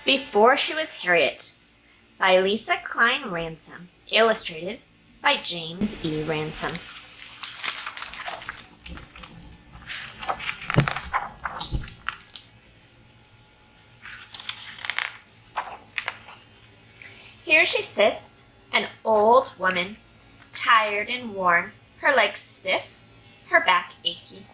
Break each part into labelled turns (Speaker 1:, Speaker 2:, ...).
Speaker 1: Before She Was Harriet by Lisa Klein Ransom, illustrated by James E. Ransom. Here she sits, an old woman, tired and worn, her legs stiff, her back achy.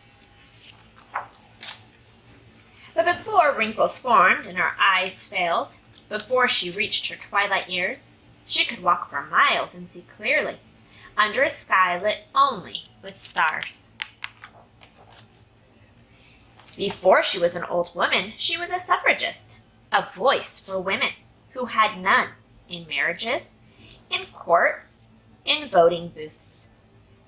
Speaker 1: But before wrinkles formed and her eyes failed, before she reached her twilight years, she could walk for miles and see clearly, under a sky lit only with stars. Before she was an old woman, she was a suffragist, a voice for women who had none in marriages, in courts, in voting booths.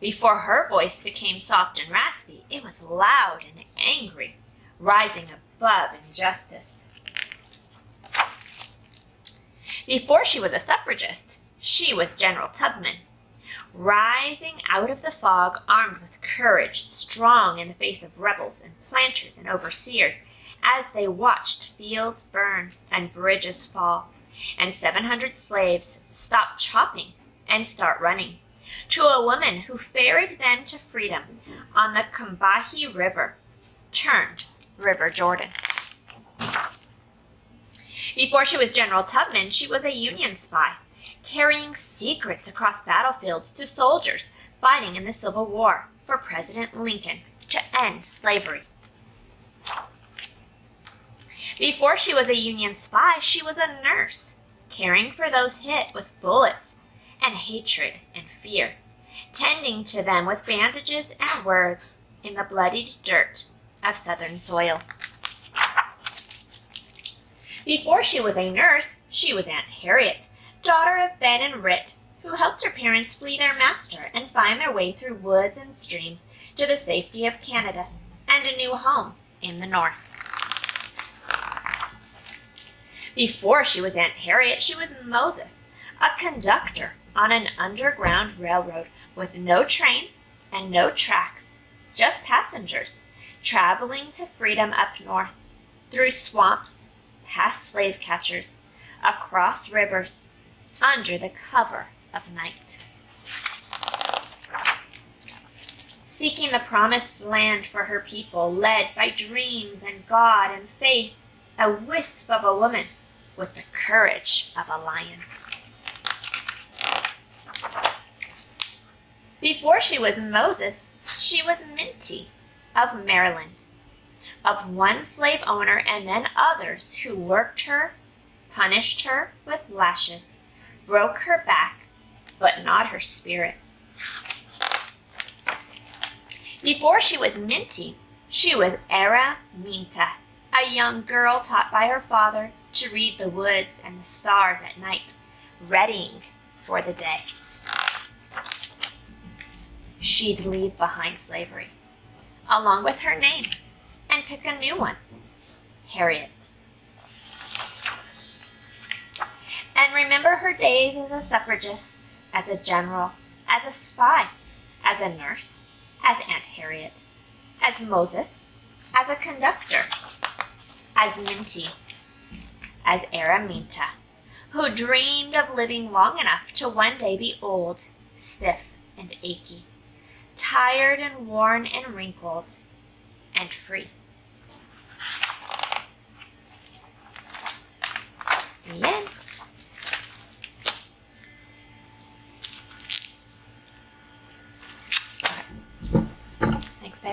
Speaker 1: Before her voice became soft and raspy, it was loud and angry, rising above injustice. Before she was a suffragist, she was General Tubman, rising out of the fog armed with courage, strong in the face of rebels and planters and overseers as they watched fields burn and bridges fall, and 700 slaves stop chopping and start running, to a woman who ferried them to freedom on the Combahee River, turned River Jordan. Before she was General Tubman, she was a Union spy, carrying secrets across battlefields to soldiers fighting in the Civil War for President Lincoln to end slavery. Before she was a Union spy, she was a nurse, caring for those hit with bullets and hatred and fear, tending to them with bandages and words in the bloodied dirt of Southern soil. Before she was a nurse, she was Aunt Harriet, daughter of Ben and Rit, who helped her parents flee their master and find their way through woods and streams to the safety of Canada and a new home in the north. Before she was Aunt Harriet, she was Moses, a conductor on an underground railroad with no trains and no tracks, just passengers, traveling to freedom up north, through swamps, past slave catchers, across rivers, under the cover of night. Seeking the promised land for her people, led by dreams and God and faith, a wisp of a woman with the courage of a lion. Before she was Moses, she was Minty of Maryland, of one slave owner and then others who worked her, punished her with lashes, broke her back, but not her spirit. Before she was Minty, she was Minta, a young girl taught by her father to read the woods and the stars at night, readying for the day. She'd leave behind slavery, along with her name, and pick a new one, Harriet. And remember her days as a suffragist, as a general, as a spy, as a nurse, as Aunt Harriet, as Moses, as a conductor, as Minty, as Araminta, who dreamed of living long enough to one day be old, stiff, and achy, tired and worn and wrinkled, and free. Yeah.